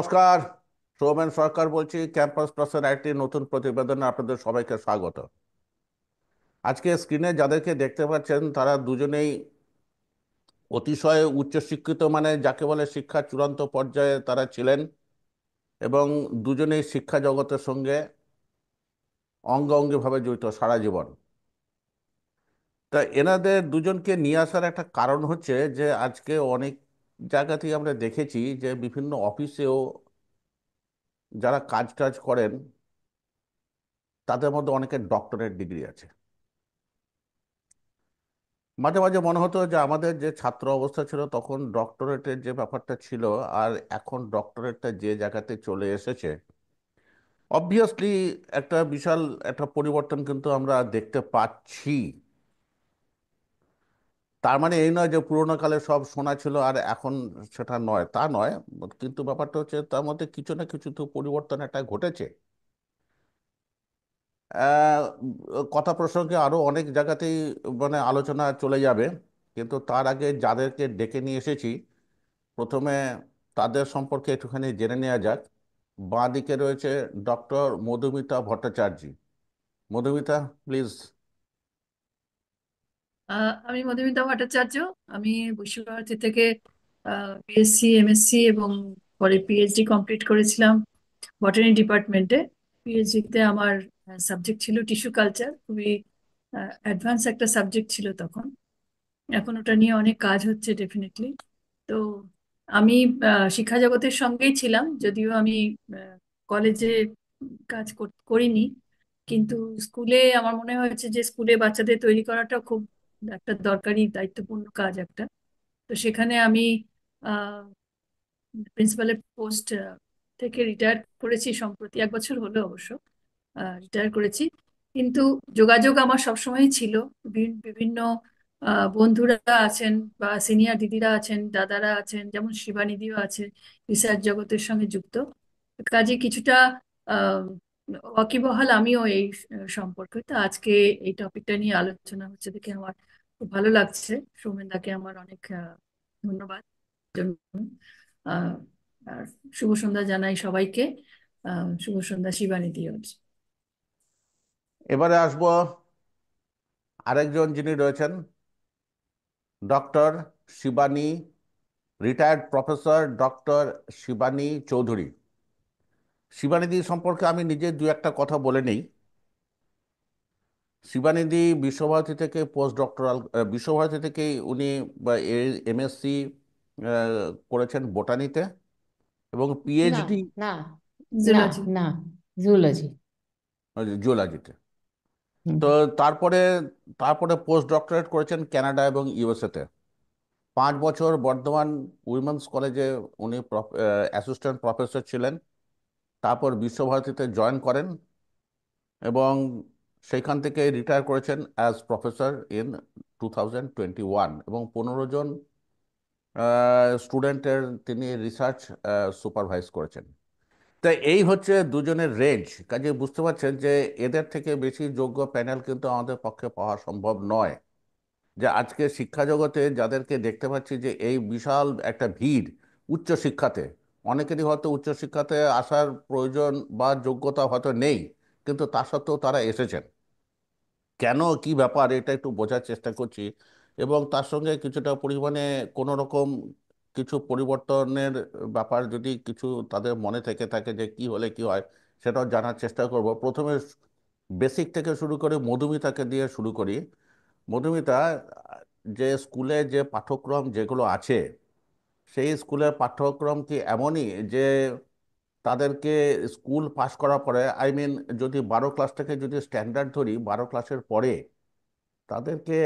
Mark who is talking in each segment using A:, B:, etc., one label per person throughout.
A: নমস্কার। সৌমেন সরকার বলছি, ক্যাম্পাস প্লাসের একটি নতুন প্রতিবেদনে আপনাদের সবাইকে স্বাগত। আজকে স্ক্রিনে যাদেরকে দেখতে পাচ্ছেন তারা দুজনেই অতিশয় উচ্চশিক্ষিত, মানে যাকে বলে শিক্ষার চূড়ান্ত পর্যায়ে তারা ছিলেন, এবং দুজনেই শিক্ষা জগতের সঙ্গে অঙ্গাঙ্গিভাবে জড়িত সারা জীবন। তা এনাদের দুজনকে নিয়ে আসার একটা কারণ হচ্ছে যে আজকে অনেক জায়গাতেই আমরা দেখেছি যে বিভিন্ন অফিসেও যারা কাজ টাজ করেন তাদের মধ্যে অনেকের ডক্টরেট ডিগ্রি আছে। মাঝে মাঝে মনে হতো যে আমাদের যে ছাত্র অবস্থা ছিল তখন ডক্টরেটের যে ব্যাপারটা ছিল, আর এখন ডক্টরেটটা যে জায়গাতে চলে এসেছে, অবভিয়াসলি একটা বিশাল একটা পরিবর্তন কিন্তু আমরা দেখতে পাচ্ছি। তার মানে এই নয় যে পুরোনো কালে সব শোনা ছিল আর এখন সেটা নয়, তা নয়। কিন্তু ব্যাপারটা হচ্ছে তার মধ্যে কিছু না কিছু তো পরিবর্তন একটা ঘটেছে। আহ, কথা প্রসঙ্গে আরো অনেক জায়গাতেই মানে আলোচনা চলে যাবে, কিন্তু তার আগে যাদেরকে ডেকে নিয়ে এসেছি প্রথমে তাদের সম্পর্কে একটুখানি জেনে নেওয়া যাক। বাঁ দিকে রয়েছে ডক্টর মধুমিতা ভট্টাচার্য। মধুমিতা, প্লিজ।
B: আমি মধুমিতা ভট্টাচার্য। আমি বিশ্বভারতী থেকে বিএসসি এমএসসি এবং পরে পিএইচডি কমপ্লিট করেছিলাম বটানি ডিপার্টমেন্টে। পিএইচডিতে আমার সাবজেক্ট ছিল টিস্যু কালচার, খুবই অ্যাডভান্স একটা সাবজেক্ট ছিল তখন। এখন ওটা নিয়ে অনেক কাজ হচ্ছে ডেফিনেটলি। তো আমি শিক্ষা জগতের সঙ্গেই ছিলাম, যদিও আমি কলেজে কাজ করিনি, কিন্তু স্কুলে আমার মনে হয়েছে যে স্কুলে বাচ্চাদের তৈরি করাটা খুব একটা দরকারি দায়িত্বপূর্ণ কাজ একটা। তো সেখানে আমি প্রিন্সিপালের পোস্ট থেকে রিটায়ার করেছি, সম্প্রতি 1 বছর হলো অবশ্য রিটায়ার করেছি। কিন্তু যোগাযোগ আমার সবসময়ই ছিল। বিভিন্ন বন্ধুরা আছেন বা সিনিয়র দিদিরা আছেন, দাদারা আছেন, যেমন শিবানিদিও আছে, রিসার্চ জগতের সঙ্গে যুক্ত। কাজে কিছুটা আহ ওয়াকিবহাল আমিও এই সম্পর্কে। তো আজকে এই টপিকটা নিয়ে আলোচনা হচ্ছে দেখে আমার খুব ভালো লাগছে। সৌমেন দাকে আমার অনেক ধন্যবাদ জন্য। আহ আর শুভ সন্ধ্যা জানাই সবাইকে। শুভ সন্ধ্যা শিবানিদিও।
A: এবারে আসবো আরেকজন যিনি রয়েছেন, doctor Shivani, retired professor doctor Shivani Chowdhury. শিবানীদি সম্পর্কে আমি নিজে দু একটা কথা বলে নেই। শিবানীদি বিশ্বভারতী থেকে পোস্ট ডক্টরাল, বিশ্বভারতী থেকেই উনি এমএসসি করেছেন বোটানিতে, এবং
C: না,
A: পিএইচডি
C: না, না,
B: জুলজি।
C: না, জুলজি।
A: জুলজিতে।
C: হুম।
A: তো তারপরে তারপরে পোস্ট ডক্টরেট করেছেন কানাডা এবং ইউএসএতে। 5 বছর বর্ধমান উইমেন্স কলেজে উনি অ্যাসিস্ট্যান্ট প্রফেসর ছিলেন। তারপর বিশ্বভারতীতে জয়েন করেন এবং সেইখান থেকে রিটায়ার করেছেন অ্যাজ প্রফেসর ইন 2021, এবং 15 জন স্টুডেন্টের তিনি রিসার্চ সুপারভাইজ করেছেন। তাই এই হচ্ছে দুজনের রেঞ্জ। কাজে বুঝতে পারছেন যে এদের থেকে বেশি যোগ্য প্যানেল কিন্তু আমাদের পক্ষে পাওয়া সম্ভব নয়। যে আজকে শিক্ষা জগতে যাদেরকে দেখতে পাচ্ছি যে এই বিশাল একটা ভিড় উচ্চশিক্ষাতে, অনেকেরই হয়তো উচ্চশিক্ষাতে আসার প্রয়োজন বা যোগ্যতা হয়তো নেই, কিন্তু তা সত্ত্বেও তারা এসেছেন। কেন, কি ব্যাপার, এটা একটু বোঝার চেষ্টা করছি, এবং তার সঙ্গে কিছুটা পরিমাণে কোনো রকম কিছু পরিবর্তনের ব্যাপার যদি কিছু তাদের মনে থেকে থাকে যে কি হলে কি হয়, সেটাও জানার চেষ্টা করব। প্রথমে বেসিক থেকে শুরু করে মধুমিতাকে দিয়ে শুরু করি। মধুমিতা, যে স্কুলে যে পাঠ্যক্রম যেগুলো আছে, সেই স্কুলের পাঠ্যক্রম কি এমনই যে তাদেরকে স্কুল পাশ করার পরে, আই মিন, যদি 12 ক্লাস থেকে যদি স্ট্যান্ডার্ড ধরি, 12 ক্লাসের পরে তাদেরকে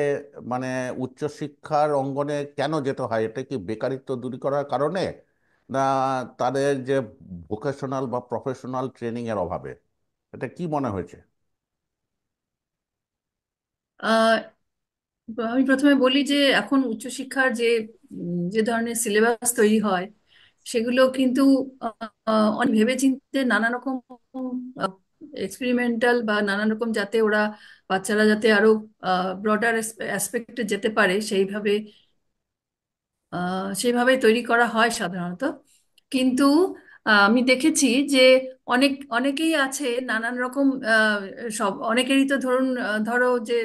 A: মানে উচ্চশিক্ষার অঙ্গনে কেন যেতে হয়? এটা কি বেকারিত্ব দূর করার কারণে, না তাদের যে ভোকেশনাল বা প্রফেশনাল ট্রেনিং এর অভাবে? এটা কি মনে হয়েছে?
B: আহ আমি প্রথমে বলি যে এখন উচ্চশিক্ষার যে ধরনের সিলেবাস তৈরি হয় সেগুলো কিন্তু অনেক ভেবেচিন্তে নানা রকম এক্সপেরিমেন্টাল বা নানা রকম, যাতে ওরা বাচ্চারা যাতে আরো ব্রডার অ্যাসপেক্টে যেতে পারে সেইভাবে তৈরি করা হয় সাধারণত। কিন্তু আমি দেখেছি যে অনেকেই আছে নানান রকম সব অনেকেরই তো ধরুন ধরো যে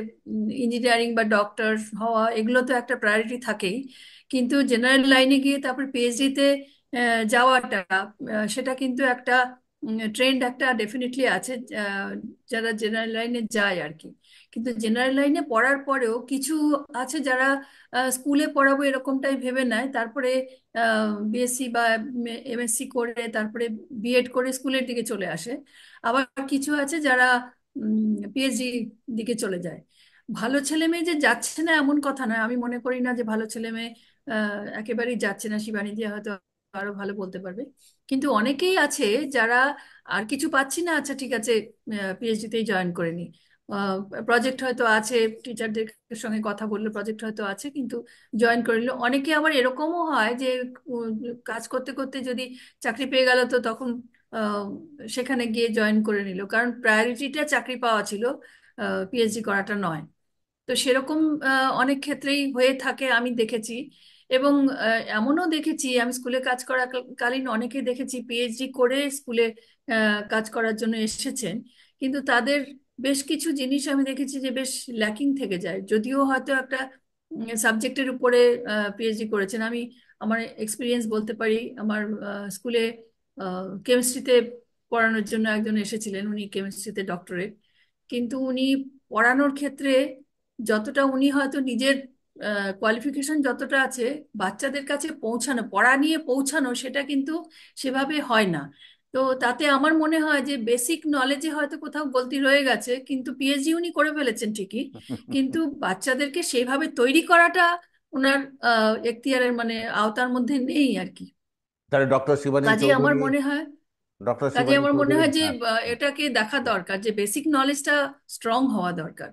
B: ইঞ্জিনিয়ারিং বা ডক্টর হওয়া এগুলো তো একটা প্রায়োরিটি থাকেই, কিন্তু জেনারেল লাইনে গিয়ে তারপর পিএইচডিতে যাওয়াটা সেটা কিন্তু একটা ট্রেন্ড একটা ডেফিনেটলি আছে। আহ, যারা জেনারেল লাইনে যায় আর কি, কিন্তু জেনারেল লাইনে পড়ার পরেও কিছু আছে যারা স্কুলে পড়াবো এরকমটাই ভেবে নেয়, তারপরে বিএসসি বা এমএসসি করে তারপরে বিএড করে স্কুলের দিকে চলে আসে। আবার কিছু আছে যারা পিএইচডি দিকে চলে যায়। ভালো ছেলে মেয়ে যে যাচ্ছে না এমন কথা নয়, আমি মনে করি না যে ভালো ছেলে মেয়ে একেবারেই যাচ্ছে না, শিবানী দিয়ে হয়তো আরো ভালো বলতে পারবে। কিন্তু অনেকেই আছে যারা আর কিছু পাচ্ছি না, আচ্ছা ঠিক আছে পিএইচডিতেই জয়েন করে নি, প্রজেক্ট হয়তো আছে, টিচারদের সঙ্গে কথা বললে প্রজেক্ট হয়তো আছে, কিন্তু জয়েন করে নিল। অনেকে আবার এরকমও হয় যে উম, কাজ করতে করতে যদি চাকরি পেয়ে গেল তো তখন আহ, সেখানে গিয়ে জয়েন করে নিল, কারণ প্রায়োরিটিটা চাকরি পাওয়া ছিল, পিএইচডি করাটা নয়। তো সেরকম অনেক ক্ষেত্রেই হয়ে থাকে আমি দেখেছি। এবং এমনও দেখেছি আমি স্কুলে কাজ কালীন অনেকে দেখেছি পিএইচডি করে স্কুলে কাজ করার জন্য এসেছেন, কিন্তু তাদের বেশ কিছু জিনিস আমি দেখেছি যে বেশ ল্যাকিং থেকে যায়, যদিও হয়তো একটা সাবজেক্টের উপরে পিএইচডি করেছেন। আমি আমার এক্সপিরিয়েন্স বলতে পারি, আমার স্কুলে কেমিস্ট্রিতে পড়ানোর জন্য একজন এসেছিলেন, উনি কেমিস্ট্রিতে ডক্টরেট, কিন্তু উনি পড়ানোর ক্ষেত্রে যতটা উনি হয়তো নিজের কোয়ালিফিকেশন যতটা আছে, বাচ্চাদের কাছে পৌঁছানো, পড়া নিয়ে পৌঁছানো সেটা কিন্তু সেভাবে হয় না। তো তাতে আমার মনে হয় যে বেসিক নলেজে হয়তো কোথাও গলতি রয়ে গেছে, কিন্তু পিএইচডি উনি করে ফেলেছেন ঠিকই, কিন্তু বাচ্চাদেরকে সেইভাবে তৈরি করাটা ওনার এখতিয়ারের মানে আওতার মধ্যে নেই আর কি।
A: তাহলে ডক্টর শিবানী
B: কাজে আমার
A: চৌধুরী,
B: মনে হয়
A: ডক্টর
B: কাজে
A: শিবানী
B: আমার মনে
A: চৌধুরী,
B: হয় যে
A: হ্যাঁ,
B: এটাকে দেখা দরকার যে বেসিক নলেজটা স্ট্রং হওয়া দরকার।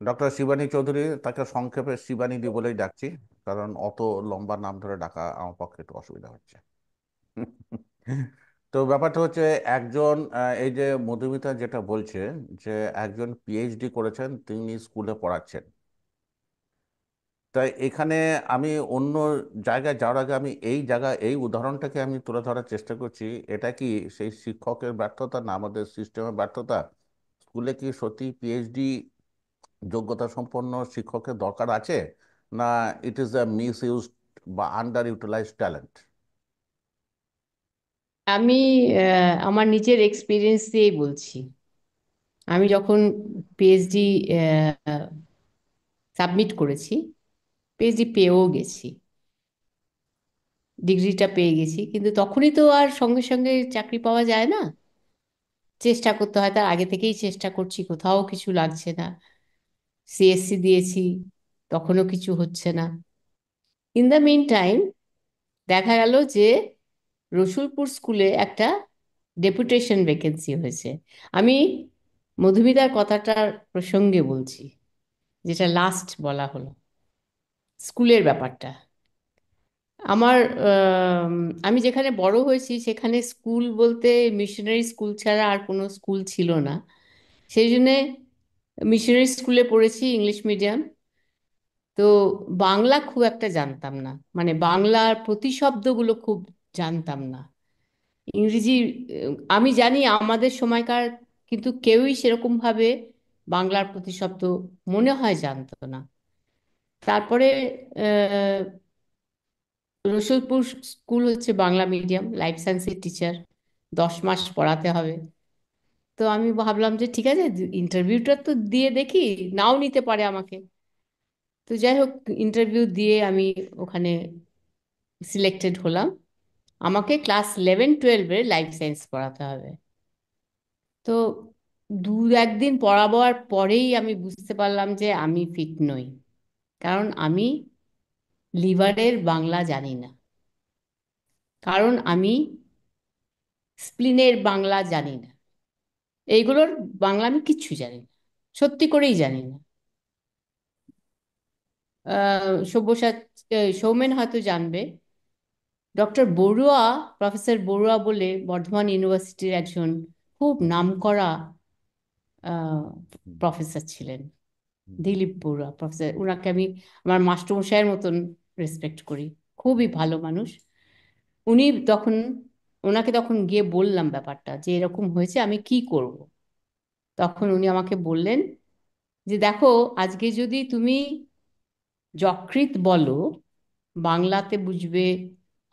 A: ডক্টর শিবানী চৌধুরী, তাকে সংক্ষেপে শিবানী দি বলেই ডাকছি, কারণ অত লম্বা নাম ধরে ডাকা আমার পক্ষে একটু অসুবিধা হচ্ছে। তো ব্যাপারটা হচ্ছে, একজন এই যে মধুমিতা যেটা বলছে, যে একজন পিএইচডি করেছেন, তিনি স্কুলে পড়াচ্ছেন। তাই এখানে আমি অন্য জায়গায় যাওয়ার আগে আমি এই উদাহরণটাকে আমি তুলে ধরার চেষ্টা করছি। এটা কি সেই শিক্ষকের ব্যর্থতা, না আমাদের সিস্টেমের ব্যর্থতা? স্কুলে কি সত্যি পিএইচডি যোগ্যতা সম্পন্ন শিক্ষকের দরকার আছে, না it is a miss used বা আন্ডার ইউটিলাইজড ট্যালেন্ট?
C: আমি আমার নিজের এক্সপিরিয়েন্স দিয়েই বলছি। আমি যখন পিএইচডি সাবমিট করেছি, পিএইচডি পেয়েও গেছি, ডিগ্রিটা পেয়ে গেছি, কিন্তু তখনই তো আর সঙ্গে সঙ্গে চাকরি পাওয়া যায় না। চেষ্টা করতে হয়, তার আগে থেকেই চেষ্টা করছি, কোথাও কিছু লাগছে না। সিএসসি দিয়েছি, তখনও কিছু হচ্ছে না। ইন দ্য মিন টাইম দেখা গেল যে রসুলপুর স্কুলে একটা ডেপুটেশন ভ্যাকেন্সি হয়েছে। আমি মধুমিতার কথাটার প্রসঙ্গে বলছি, যেটা লাস্ট বলা হলো, স্কুলের ব্যাপারটা। আমার আম, আমি যেখানে বড় হয়েছি সেখানে স্কুল বলতে মিশনারি স্কুল ছাড়া আর কোনো স্কুল ছিল না। সেই জন্যে মিশনারি স্কুলে পড়েছি, ইংলিশ মিডিয়াম। তো বাংলা খুব একটা জানতাম না, মানে বাংলার প্রতিশব্দগুলো খুব জানতাম না। ইংরেজি আমি জানি আমাদের সময়কার, কিন্তু কেউই সেরকম ভাবে বাংলার প্রতিশব্দ মনে হয় জানতো না। তারপরে আহ, রসুলপুর স্কুল হচ্ছে বাংলা মিডিয়াম, লাইফ সায়েন্সের টিচার, 10 মাস পড়াতে হবে। তো আমি ভাবলাম যে ঠিক আছে, ইন্টারভিউটা তো দিয়ে দেখি, নাও নিতে পারে আমাকে। তো যাই হোক, ইন্টারভিউ দিয়ে আমি ওখানে সিলেক্টেড হলাম। আমাকে ক্লাস 11-12-এর লাইফ সায়েন্স পড়াতে হবে। তো দু একদিন পড়াবার পরেই আমি বুঝতে পারলাম যে আমি ফিট নই, কারণ আমি লিভারের বাংলা জানি না, কারণ আমি স্প্লিনের বাংলা জানি না, এইগুলোর বাংলা আমি কিচ্ছু জানি না, সত্যি করেই জানি না। সব্যসাচী, সৌমেন হয়তো জানবে, ডক্টর বড়ুয়া, প্রফেসর বড়ুয়া বলে বর্ধমান ইউনিভার্সিটির একজন খুব নামকরা
A: হুম,
C: প্রফেসর ছিলেন।
A: হুম,
C: দিলীপ বড়ুয়া প্রফেসর, ওনাকে আমি আমার মাস্টারমশাইয়ের মতন রেসপেক্ট করি, খুবই ভালো মানুষ। উনি তখন ওনাকে তখন গিয়ে বললাম ব্যাপারটা যে এরকম হয়েছে, আমি কি করব। তখন উনি আমাকে বললেন যে দেখো, আজকে যদি তুমি যকৃৎ বলো, বাংলাতে বুঝবে,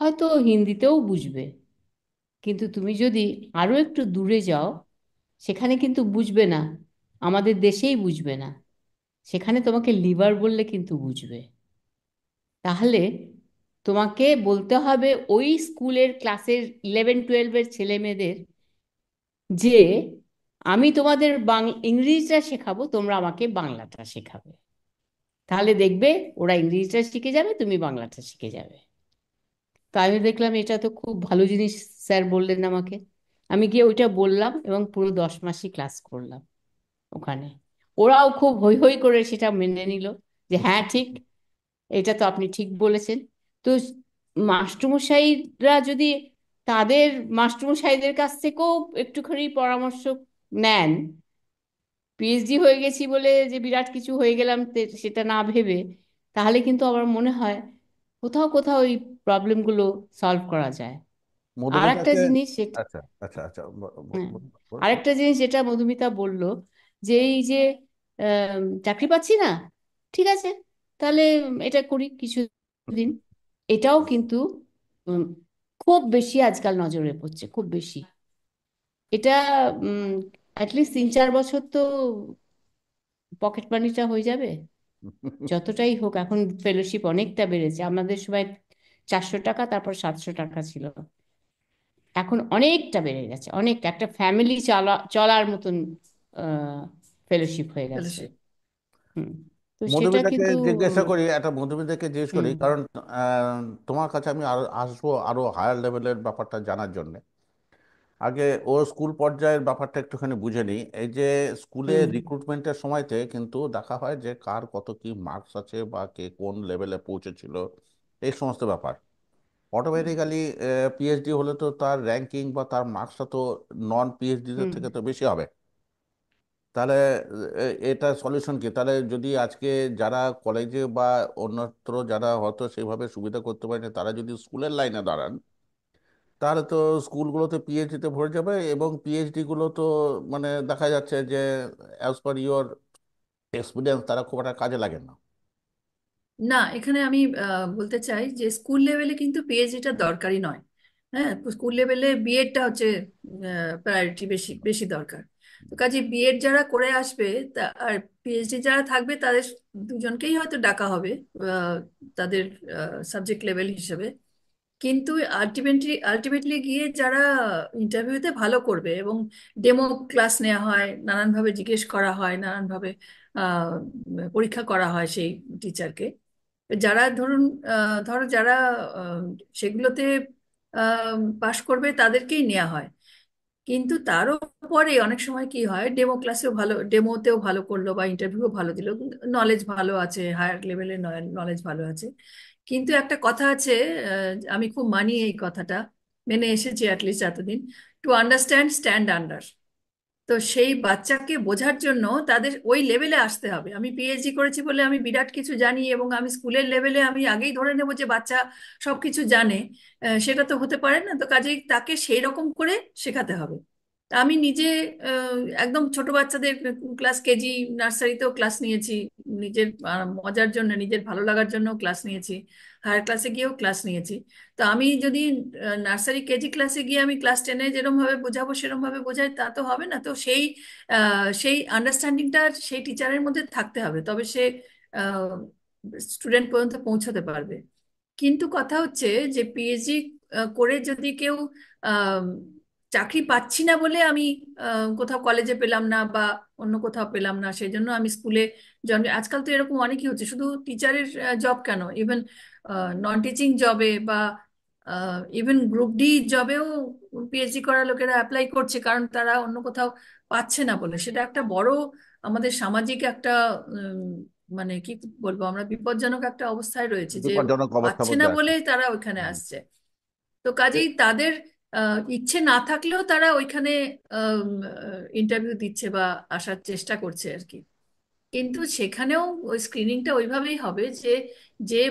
C: হয়তো হিন্দিতেও বুঝবে, কিন্তু তুমি যদি আরো একটু দূরে যাও, সেখানে কিন্তু বুঝবে না, আমাদের দেশেই বুঝবে না, সেখানে তোমাকে লিভার বললে কিন্তু বুঝবে। তাহলে তোমাকে বলতে হবে ওই স্কুলের ক্লাসের 11-12-এর ছেলে মেয়েদের যে আমি তোমাদের ইংরেজিটা শেখাবো, তোমরা আমাকে বাংলাটা শেখাবে। তাহলে দেখবে ওরা ইংরেজিটা শিখে যাবে, তুমি বাংলাটা শিখে যাবে। তো আমি দেখলাম এটা তো খুব ভালো জিনিস স্যার বললেন আমাকে। আমি গিয়ে ওইটা বললাম এবং পুরো 10 মাসই ক্লাস করলাম ওখানে। ওরাও খুব হৈ হৈ করে সেটা মেনে নিল যে হ্যাঁ ঠিক, এটা তো আপনি ঠিক বলেছেন। তো মাস্টারমশাইরা যদি তাদের মাস্টারমশাইদের কাছ থেকেও একটুখানি পরামর্শ নেন, পিএইচডি হয়ে গেছি বলে যে বিরাট কিছু হয়ে গেলাম সেটা না ভেবে, তাহলে কিন্তু আমার মনে হয় কোথাও কোথাও এই প্রবলেমগুলো সলভ করা যায়। আর একটা
A: মধুমিতাকে,
C: জিনিস সেটা,
A: আচ্ছা আচ্ছা আচ্ছা,
C: হ্যাঁ,
A: বলুন।
C: আরেকটা জিনিস যেটা মধুমিতা বলল, যে এই যে চাকরি পাচ্ছি না, ঠিক আছে, তাহলে এটা করি কিছুদিন। এটাও কিন্তু উম, খুব বেশি আজকাল নজরে পড়ছে, খুব বেশি। এটা অ্যাটলিস্ট 3-4 বছর তো পকেট মানিটা হয়ে যাবে। যতটাই হোক এখন ফেলোশিপ অনেকটা বেড়েছে, আমাদের সময় 400 টাকা, তারপর 700 টাকা ছিল, এখন অনেকটা বেড়ে গেছে, অনেক, একটা ফ্যামিলি চলার মতন ফেলোশিপ হয়ে গেছে।
B: ফেলোশিপ।
C: হুম। তো সেটা
A: মধুমিতাকে
C: কিন্তু
A: জিজ্ঞাসা করি, একটা মধুমিতাকে জিজ্ঞেস করি,
C: হুম
A: কারণ তোমার কাছে আমি আরো আসবো আরো হায়ার লেভেলের ব্যাপারটা জানার জন্য। আগে ও স্কুল পর্যায়ের ব্যাপারটা একটুখানি বুঝে নিই। এই যে স্কুলে
C: হুম
A: রিক্রুটমেন্টের সময়তে কিন্তু দেখা হয় যে কার কত কি মার্কস আছে বা কে কোন লেভেলে পৌঁছেছিল, এই সমস্ত ব্যাপার। অটোমেটিক্যালি পিএইচডি হলে তো তার র্যাঙ্কিং বা তার মার্কসটা তো নন পিএইচডিদের
C: হুম
A: থেকে তো বেশি হবে। তাহলে এটা সলিউশন কি? তাহলে যদি আজকে যারা কলেজে বা অন্যত্র যারা হয়তো সেভাবে সুবিধা করতে পারেনি, তারা যদি স্কুলের লাইনে দাঁড়ান, তাহলে তো স্কুলগুলোতে পিএইচডিতে ভরে যাবে, এবং পিএইচডি গুলো তো মানে দেখা যাচ্ছে যে অ্যাজ পার ইউর এক্সপিরিয়েন্স তারা খুব একটা কাজে লাগে না।
B: না, এখানে আমি বলতে চাই যে স্কুল লেভেলে কিন্তু পিএইচডিটা দরকারি নয়। হ্যাঁ, স্কুল লেভেলে বিএডটা হচ্ছে প্রায়োরিটি, বেশি বেশি দরকার। তো কাজে বিএড যারা করে আসবে আর পিএইচডি যারা থাকবে তাদের দুজনকেই হয়তো ডাকা হবে আহ, তাদের সাবজেক্ট লেভেল হিসেবে। কিন্তু আলটিমেটলি আলটিমেটলি গিয়ে যারা ইন্টারভিউতে ভালো করবে এবং ডেমো ক্লাস নেওয়া হয়, নানানভাবে জিজ্ঞেস করা হয়, নানানভাবে আহ, পরীক্ষা করা হয় সেই টিচারকে, যারা ধরুন ধরো যারা আহ, সেগুলোতে পাশ করবে তাদেরকেই নেওয়া হয়। কিন্তু তারও পরে অনেক সময় কি হয়, ডেমো ক্লাসেও ভালো, ডেমোতেও ভালো করলো বা ইন্টারভিউ ভালো দিল, নলেজ ভালো আছে, হায়ার লেভেলের নলেজ ভালো আছে। কিন্তু একটা কথা আছে, আমি খুব মানি এই কথাটা, মেনে এসেছি অ্যাটলিস্ট এতদিন: টু আন্ডারস্ট্যান্ড স্ট্যান্ড আন্ডার। তো সেই বাচ্চাকে বোঝার জন্য তাদের ওই লেভেলে আসতে হবে। আমি পিএইচডি করেছি বলে আমি বিরাট কিছু জানি এবং আমি স্কুলের লেভেলে আমি আগেই ধরে নেব যে বাচ্চা সবকিছু জানে, সেটা তো হতে পারে না। তো কাজেই তাকে সেই রকম করে শেখাতে হবে। তা আমি নিজে একদম ছোট বাচ্চাদের ক্লাস কেজি, নার্সারিতেও ক্লাস নিয়েছি, নিজের মজার জন্য, নিজের ভালো লাগার জন্য ক্লাস নিয়েছি, হায়ার ক্লাসে গিয়েও ক্লাস নিয়েছি। তো আমি যদি নার্সারি কেজি ক্লাসে গিয়ে আমি ক্লাস 10-এ যেরকম ভাবে বোঝাবো সেরকম ভাবে বোঝাই, তা তো হবে না। তো সেই আন্ডারস্ট্যান্ডিংটা সেই টিচারের মধ্যে থাকতে হবে, তবে সে স্টুডেন্ট পর্যন্ত পৌঁছাতে পারবে। কিন্তু কথা হচ্ছে যে পিএইচডি করে যদি কেউ আম, চাকরি পাচ্ছি না বলে আমি কোথাও কলেজে পেলাম না বা অন্য কোথাও পেলাম না, সেই জন্য আমি স্কুলে জয়েন, আজকাল তো এরকম অনেকই হচ্ছে, শুধু টিচারের জব কেন, ইভেন নন টিচিং জবে বা ইভেন গ্রুপ ডি জবেও পিএইচডি করা লোকেরা অ্যাপ্লাই করছে, কারণ তারা অন্য কোথাও পাচ্ছে না বলে। সেটা একটা বড় আমাদের সামাজিক একটা উম, মানে কি বলবো, আমরা বিপজ্জনক একটা অবস্থায় রয়েছে যে
A: বিপজ্জনক অবস্থার
B: পাচ্ছে না
A: মধ্যে আছে।
B: বলেই তারা ওইখানে
A: হুম।
B: আসছে। তো কাজেই তাদের ইচ্ছে না থাকলেও তারা ওইখানে ইন্টারভিউ দিচ্ছে বা আসার চেষ্টা করছে আর কি। কিন্তু সেখানেও ওই স্ক্রিনিংটা ওইভাবেই হবে যে যে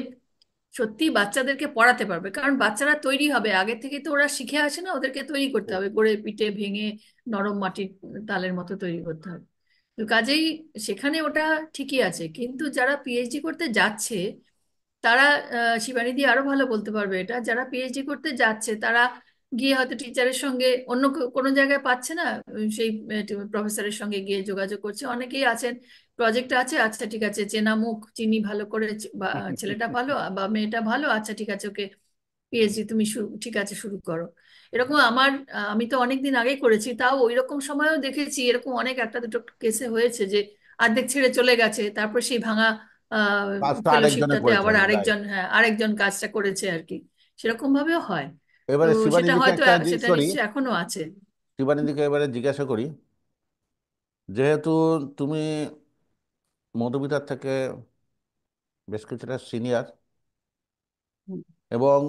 B: সত্যি বাচ্চাদেরকে পড়াতে পারবে, কারণ বাচ্চারা তৈরি হবে আগে থেকে, তো ওরা শিখে আসে না, ওদেরকে তৈরি করতে হবে, গড়ে পিটে ভেঙে নরম মাটির তালের মতো তৈরি করতে হবে। তো কাজেই সেখানে ওটা ঠিকই আছে, কিন্তু যারা পিএইচডি করতে যাচ্ছে তারা, শিবানিদি আরো ভালো বলতে পারবে এটা, যারা পিএইচডি করতে যাচ্ছে তারা গিয়ে হয়তো টিচারের সঙ্গে অন্য কোনো জায়গায় পাচ্ছে না, সেই প্রফেসরের সঙ্গে গিয়ে যোগাযোগ করছে। অনেকেই আছেন, প্রজেক্ট আছে, আচ্ছা ঠিক আছে, চেনা মুখ, চিনি ভালো করে, বা ছেলেটা ভালো বা মেয়েটা ভালো, আচ্ছা ঠিক আছে, ওকে পিএইচডি তুমি শুরু, ঠিক আছে শুরু করো। এরকম আমার, আমি তো অনেক দিন আগে করেছি, তাও ওই রকম সময়ও দেখেছি, এরকম অনেক একটা দুটো কেসে হয়েছে যে অর্ধেক ছেড়ে চলে গেছে, তারপর সেই ভাঙা
A: কাজটা আরেকজনে
B: ফেলোশিপটাতে আবার
A: করেছেন, রাইট।
B: আরেকজন, হ্যাঁ আরেকজন কাজটা করেছে আর কি, সেরকম ভাবেও হয়। তো
A: এবারে
B: সেটা
A: শিবানীদিকে
B: হয়তো
A: একটা জিজ্ঞেস
B: সেটা
A: করি,
B: নিশ্চয়ই এখনো আছে।
A: শিবানীদিকে এবারে জিজ্ঞাসা করি, যেহেতু তুমি মধুমিতার থেকে বেশ কিছুটা সিনিয়র,
C: হুম।
A: এবং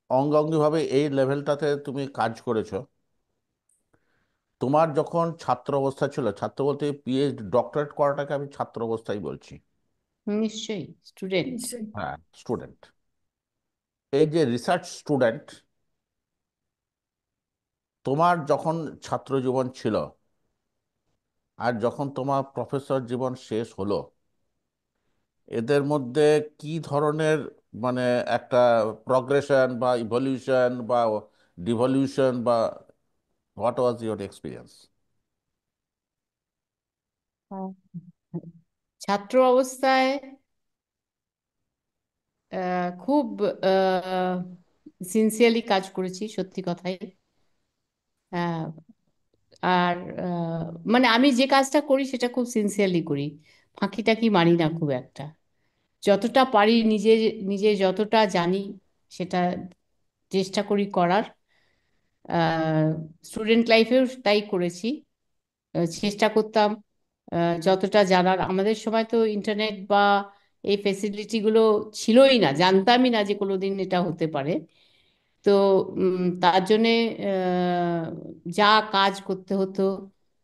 A: অঙ্গাঙ্গিভাবে এই লেভেলটাতে তুমি কাজ করেছো, তোমার যখন ছাত্র অবস্থা ছিল, ছাত্র বলতে পিএইচডি ডক্টরেট করাটাকে আমি ছাত্র অবস্থায় বলছি,
C: নিশ্চয়ই স্টুডেন্ট।
B: নিশ্চয়ই।
A: হ্যাঁ স্টুডেন্ট, এই যে রিসার্চ স্টুডেন্ট, তোমার যখন ছাত্র জীবন ছিল আর যখন তোমার প্রফেসর জীবন শেষ হলো, এদের মধ্যে কি ধরনের মানে একটা প্রগ্রেশন বা ইভলিউশন বা ডিভলিউশন বা হোয়াট ওয়াজ ইউর এক্সপিরিয়েন্স?
C: ছাত্র অবস্থায় খুব সিনসিয়ারলি কাজ করেছি, সত্যি কথাই। আহ, আর মানে আমি যে কাজটা করি সেটা খুব সিনসিয়ারলি করি, ফাঁকি টাকি মারি না খুব একটা। যতটা পারি নিজে, নিজে যতটা জানি সেটা চেষ্টা করি করার। স্টুডেন্ট লাইফেও তাই করেছি। চেষ্টা করতাম যতটা জানার। আমাদের সময় তো ইন্টারনেট বা এই ফেসিলিটিগুলো ছিলই না, জানতামই না যে কোনোদিন এটা হতে পারে। তো তার জন্যে যা কাজ করতে হতো,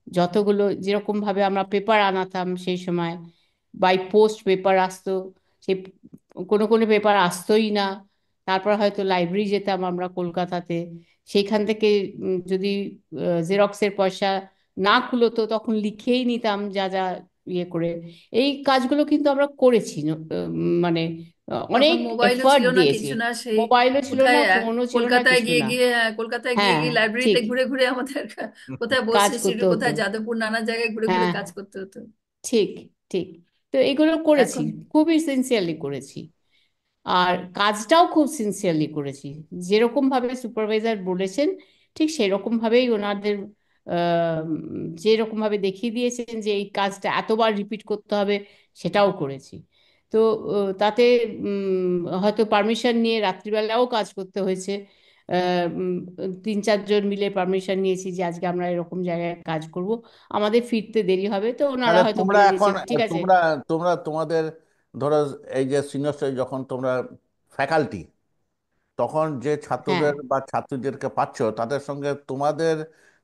C: যতগুলো যেরকম ভাবে আমরা পেপার আনাতাম সেই সময়, বাই পোস্ট পেপার আসতো, সেই কোনো কোনো পেপার আসতোই না, তারপর হয়তো লাইব্রেরি যেতাম আমরা কলকাতাতে, সেইখান থেকে যদি জেরক্সের পয়সা না কুলোতো তখন লিখেই নিতাম যা যা ইয়ে করে। এই কাজগুলো কিন্তু আমরা করেছি, মানে
B: তখন
C: অনেক
B: মোবাইলও
C: এফার্ট
B: ছিল না,
C: দিয়েছি।
B: কিছু না, সেই
C: মোবাইলও ছিল
B: কোথায়
C: না, ফোনও ছিল না,
B: কলকাতায়
C: কিছু
B: গিয়ে
C: না।
B: গিয়ে, হ্যাঁ, কলকাতায় গিয়ে
C: হ্যাঁ,
B: গিয়ে লাইব্রেরিতে
C: ঠিক,
B: ঘুরে ঘুরে আমাদের কোথায়
C: কাজ
B: বসে,
C: করতে হতো।
B: কোথায় যাদবপুর, নানা জায়গায় ঘুরে ঘুরে
C: হ্যাঁ,
B: কাজ করতে হতো।
C: ঠিক, ঠিক। তো এগুলো করেছি,
B: এখন
C: খুবই সিনসিয়ারলি করেছি। আর কাজটাও খুব সিনসিয়ারলি করেছি, যেরকম ভাবে সুপারভাইজার বলেছেন ঠিক সেরকম ভাবেই ওনাদের যেরকম ভাবে দেখিয়ে দিয়েছেন যে এই কাজটা এতবার রিপিট করতে হবে, সেটাও করেছি। তো তাতে হয়তো পারমিশন নিয়ে রাত্রিবেলাও কাজ করতে হয়েছে। আহ, উম, 3-4 জন মিলে পারমিশন নিয়েছি যে আজকে আমরা এরকম জায়গায় কাজ করব, আমাদের ফিরতে দেরি হবে, তো ওনারা
A: তাহলে
C: হয়তো
A: তোমরা
C: বলে
A: এখন,
C: দিয়েছেন ঠিক আছে।
A: তোমরা তোমরা তোমাদের ধরো এই যে সিনিয়র স্টেজ, যখন তোমরা ফ্যাকাল্টি, তখন যে
C: হ্যাঁ,
A: ছাত্রদের বা ছাত্রীদেরকে পাচ্ছ তাদের সঙ্গে তোমাদের,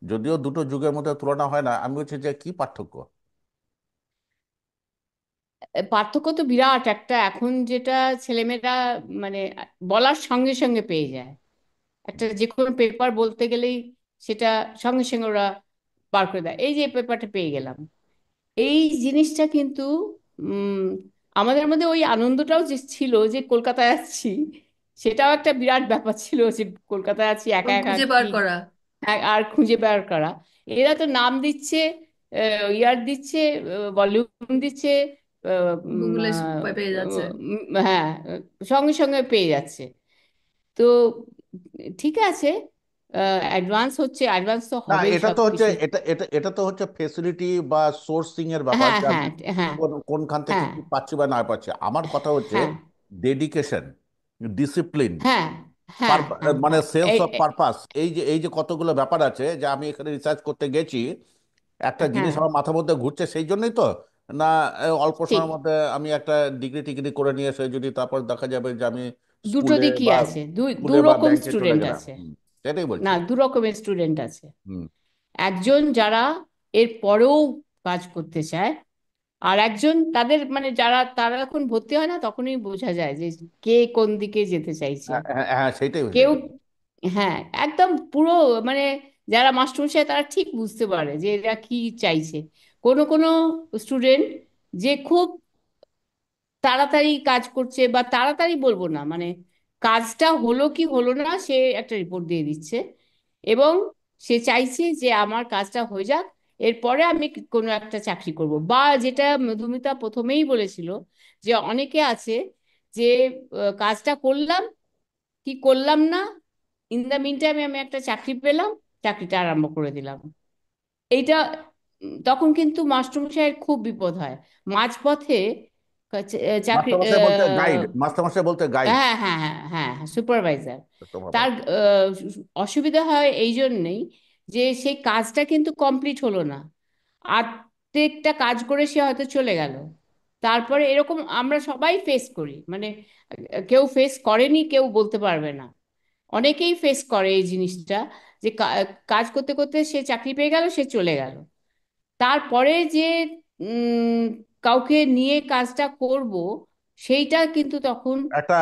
A: যদিও দুটো যুগের মধ্যে তুলনা হয় না, আমি বলছি যে কি পার্থক্য?
C: পার্থক্য তো বিরাট একটা। এখন যেটা ছেলেমেয়েরা মানে বলার সঙ্গে সঙ্গে পেয়ে যায়, একটা যে কোনো পেপার বলতে গেলেই সেটা সঙ্গে সঙ্গে ওরা বার করে দেয়, এই যে পেপারটা পেয়ে গেলাম। এই জিনিসটা কিন্তু উম আমাদের মধ্যে ওই আনন্দটাও যে ছিল যে কলকাতায় আছি, সেটাও একটা বিরাট ব্যাপার ছিল যে কলকাতায় আছি একা
B: এখন
C: একা
B: খুঁজে বার
C: কি।
B: করা,
C: আর খুঁজে বের করা, এরা তো নাম দিচ্ছে, ইয়ার দিচ্ছে, ভলিউম দিচ্ছে,
B: গুগলে পেয়ে যাচ্ছে।
C: হ্যাঁ, সঙ্গে সঙ্গে পেয়ে যাচ্ছে। তো ঠিক আছে, অ্যাডভান্স হচ্ছে, অ্যাডভান্স তো
A: না,
C: হবেই
A: এটা
C: সব
A: তো হচ্ছে,
C: কিছু।
A: এটা এটা এটা তো হচ্ছে ফেসিলিটি বা সোর্সিং এর ব্যাপার,
C: হ্যাঁ,
A: যে আমি
C: হ্যাঁ, হ্যাঁ,
A: কোনখান থেকে
C: হ্যাঁ,
A: কি পাচ্ছি বা না পাচ্ছি। আমার কথা হচ্ছে
C: হ্যাঁ,
A: ডেডিকেশন, ডিসিপ্লিন,
C: হ্যাঁ, হ্যাঁ, হ্যাঁ,
A: মানে
C: হ্যাঁ,
A: সেন্স অফ পারপাস, এই যে কতগুলো ব্যাপার আছে, যে আমি এখানে রিসার্চ করতে গেছি, একটা জিনিস
C: হ্যাঁ,
A: আমার মাথার মধ্যে ঘুরছে সেই জন্যই তো, না অল্প
C: ঠিক।
A: সময়ের মধ্যে আমি একটা ডিগ্রি টিগ্রি করে নিয়ে এসে যদি তারপর দেখা যাবে যে আমি
C: দুটো
A: স্কুলে
C: দিকই
A: বা
C: আছে, দু
A: স্কুলে বা
C: রকম
A: ব্যাংকে চলে
C: স্টুডেন্ট
A: গেলাম।
C: আছে।
A: সেটাই বলছি।
C: না, দু রকমের স্টুডেন্ট আছে।
A: হুম।
C: একজন যারা এর পরেও কাজ করতে চায়, আর একজন তাদের মানে যারা তারা যখন ভর্তি হয় না তখনই বোঝা যায় যে কে কোন দিকে যেতে চাইছে।
A: হ্যাঁ হ্যাঁ হ্যাঁ, সেইটাই
C: কেউ,
A: সেইটাই।
C: হ্যাঁ, একদম পুরো মানে যারা মাস্টারমশাই তারা ঠিক বুঝতে পারে যে এরা কি চাইছে। কোনো কোনো স্টুডেন্ট যে খুব তাড়াতাড়ি কাজ করছে, বা তাড়াতাড়ি বলবো না, মানে কাজটা হলো কি হলো না সে একটা রিপোর্ট দিয়ে দিচ্ছে, এবং সে চাইছে যে আমার কাজটা হয়ে যাক, এরপরে আমি কোনো একটা চাকরি করব। বা যেটা মধুমিতা প্রথমেই বলেছিল, যে অনেকে আছে যে কাজটা করলাম কি করলাম না, ইন দ্য মিন টাইমে আমি একটা চাকরি পেলাম, চাকরিটা আরম্ভ করে দিলাম। এইটা তখন কিন্তু মাস্টারমশাইয়ের খুব বিপদ হয় মাঝপথে। চাকরি
A: মাস্টারমশাই বলতে গাইড, মাস্টারমশাই বলতে গাইড।
C: হ্যাঁ হ্যাঁ হ্যাঁ হ্যাঁ, সুপারভাইজার।
A: তোমার ভাই।
C: তার অসুবিধা হয় এই জন্যেই যে সেই কাজটা কিন্তু কমপ্লিট হলো না, আর্ধেকটা কাজ করে সে হয়তো চলে গেল। তারপরে এরকম আমরা সবাই ফেস করি, মানে কেউ ফেস করেনি কেউ বলতে পারবে না, অনেকেই ফেস করে এই জিনিসটা, যে কাজ করতে করতে সে চাকরি পেয়ে গেল, সে চলে গেল। তারপরে যে উম, কাউকে নিয়ে কাজটা করব, সেইটা কিন্তু তখন
A: একটা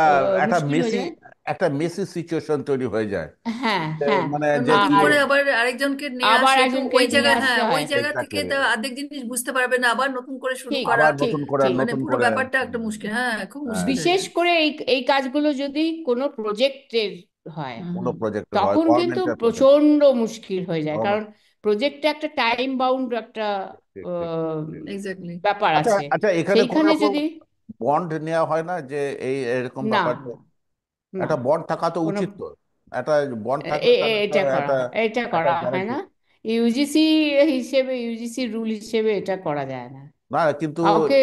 A: একটা
C: মুশকিল হয়ে
A: মেসি,
C: যায়।
A: একটা মেসি সিচুয়েশন তৈরি হয়ে যায়।
C: হ্যাঁ
A: যে
C: হ্যাঁ।
A: মানে
B: আর
A: যে
B: নতুন
A: তুমি,
C: আর
B: করে আবার আরেকজনকে নিয়ে
C: আবার
B: সে তো
C: একজনকে
B: ওই
C: নিয়ে
B: জায়গায়,
C: আসতে
B: হ্যাঁ ওই
C: হয়।
B: জায়গা থেকে
A: এক্স্যাক্টলি,
B: তো অর্ধেক জিনিস বুঝতে পারবে না, আবার নতুন করে শুরু
C: ঠিক
B: করা।
A: আবার
C: ঠিক
A: নতুন করে
C: ঠিক।
B: মানে
A: নতুন
B: পুরো
A: করে
B: ব্যাপারটা একটা মুশকিল, হ্যাঁ খুব মুশকিল হয়ে
C: বিশেষ
B: যায়।
C: করে এই এই কাজগুলো যদি কোনো প্রজেক্টের হয়,
B: হুম
A: কোনো
B: হুম।
A: প্রজেক্ট হয়,
C: তখন কিন্তু
A: গভর্নমেন্টের প্রজেক্ট।
C: প্রচন্ড মুশকিল হয়ে যায়, কারণ প্রজেক্টে একটা টাইম বাউন্ড একটা
A: ঠিক ঠিক
C: আহ,
A: ঠিক।
B: এক্স্যাক্টলি।
C: ব্যাপার
A: আচ্ছা
C: আছে।
A: আচ্ছা, এখানে কোনো
C: সেইখানে
A: রকম
C: যদি
A: বন্ড নেওয়া হয় না যে এই এরকম
C: না
A: ব্যাপার?
C: না
A: একটা বন্ড থাকা তো
C: কোনো
A: উচিত তো, একটা বন্ড থাকলে তাহলে তো
C: এটা করা
A: একটা
C: হয়, এটা
A: একটা
C: করা হয়
A: গ্যারান্টি।
C: না। ইউজিসি হিসেবে, ইউজিসি রুল হিসেবে এটা করা যায় না
A: না কিন্তু
C: কাউকে।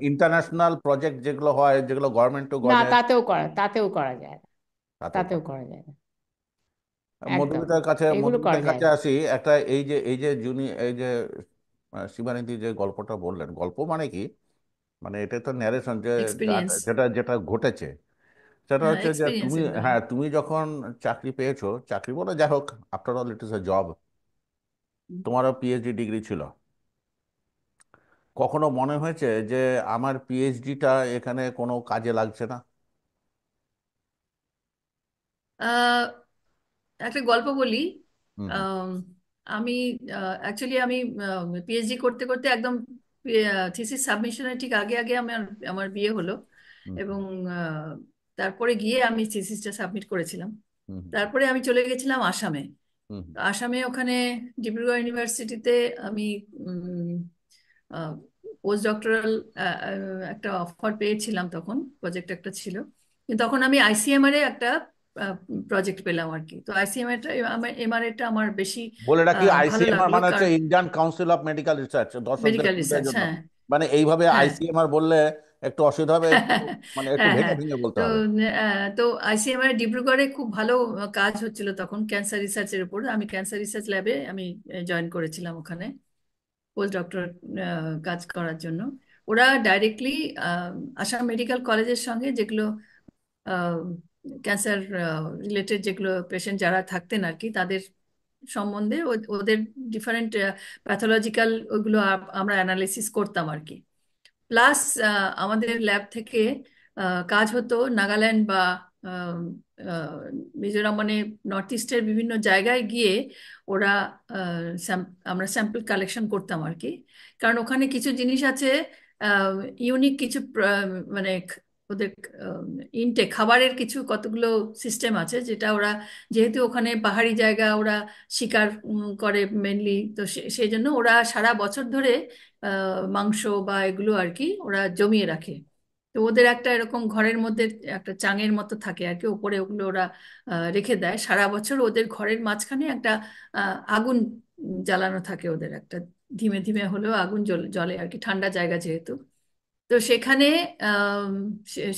A: ইন্টারন্যাশনাল প্রজেক্ট যেগুলো হয়, যেগুলো গভর্নমেন্ট টু
C: না,
A: গভর্নমেন্ট,
C: তাতেও করা যায় না,
A: তাতেও
C: তাতেও
A: পারে।
C: করা যায় না। একদম,
A: মধুমিতার কাছে,
C: এগুলো করা
A: মধুমিতার
C: যায়
A: কাছে
C: না।
A: আসি। একটা এই যে এই যে শিবানিধি যে গল্পটা বললেন, গল্প মানে কি, মানে এটা তো ন্যারেশন যে
B: এক্সপিরিয়েন্স।
A: যেটা যেটা ঘটেছে, সেটা
B: হ্যাঁ
A: হচ্ছে যে তুমি,
B: এক্সপিরিয়েন্সের বলা।
A: হ্যাঁ তুমি যখন চাকরি পেয়েছো, চাকরি বলে যাই হোক, after all it is a job, তোমারও পিএইচডি ডিগ্রি ছিল, কখনো মনে হয়েছে যে আমার পিএইচডিটা এখানে কোনো কাজে লাগছে না?
B: আহ, একটা গল্প বলি।
A: হুম হুম
B: আম, আমি অ্যাকচুয়ালি আমি পিএইচডি করতে করতে একদম থিসিস সাবমিশনের ঠিক আগে আগে আমার আমার বিয়ে হলো।
A: হুম হুম
B: এবং আহ, তারপরে গিয়ে আমি থিসিসটা সাবমিট করেছিলাম।
A: হুম
B: তারপরে আমি চলে গেছিলাম আসামে।
A: হুম
B: তো আসামে ওখানে ডিব্রুগড় ইউনিভার্সিটিতে আমি পোস্ট ডক্টরাল একটা অফার পেয়েছিলাম, তখন প্রজেক্ট একটা ছিল। কিন্তু তখন আমি আইসিএমআর এ একটা প্রজেক্ট পেলাম আর কি। তো আইসিএমআর এমআরএটা আমার বেশি
A: বলে রাখি,
B: ভালো
A: আইসিএমআর
B: লাগলো,
A: মানে হচ্ছে
B: কারণ
A: Indian council of medical research, দর্শকদের
B: মেডিকেল
A: সুবিধার
B: রিসার্চ,
A: জন্য।
B: হ্যাঁ।
A: মানে এইভাবে
B: হ্যাঁ
A: আইসিএমআর বললে একটু অসুবিধা হবে, একটু মানে একটু
B: হ্যাঁ
A: ভেঙে
B: হ্যাঁ।
A: ভেঙে বলতে
B: তো
A: হবে।
B: তো আইসিএমআর ডিব্রুগড়ে খুব ভালো কাজ হচ্ছিল তখন ক্যান্সার রিসার্চের উপর। আমি ক্যান্সার রিসার্চ ল্যাবে আমি জয়েন করেছিলাম ওখানে পোস্ট ডক্টর কাজ করার জন্য। ওরা ডাইরেক্টলি আসাম মেডিকেল কলেজের সঙ্গে, যেগুলো ক্যান্সার রিলেটেড যেগুলো পেশেন্ট যারা থাকতেন আর কি, তাদের সম্বন্ধে ওদের ডিফারেন্ট প্যাথোলজিক্যাল ওইগুলো আমরা অ্যানালিসিস করতাম আর কি। প্লাস আমাদের ল্যাব থেকে কাজ হতো নাগাল্যান্ড বা আহ, আহ, মিজোরাম, মানে নর্থ ইস্টের বিভিন্ন জায়গায় গিয়ে ওরা আমরা স্যাম্পল কালেকশন করতাম আর কি। কারণ ওখানে কিছু জিনিস আছে, ইউনিক কিছু মানে ওদের ইনটেক খাবারের কিছু কতগুলো সিস্টেম আছে, যেটা ওরা, যেহেতু ওখানে পাহাড়ি জায়গা, ওরা শিকার করে মেনলি, তো সেই জন্য ওরা সারা বছর ধরে মাংস বা এগুলো আর কি ওরা জমিয়ে রাখে। তো ওদের একটা এরকম ঘরের মধ্যে একটা চাঙের মতো থাকে আর কি, ওপরে ওগুলো ওরা রেখে দেয় সারা বছর। ওদের ঘরের মাঝখানে একটা আগুন জ্বালানো থাকে, ওদের একটা ধীমে ধীমে হলেও আগুন জ্বলে আর কি, ঠান্ডা জায়গা যেহেতু। তো সেখানে আম,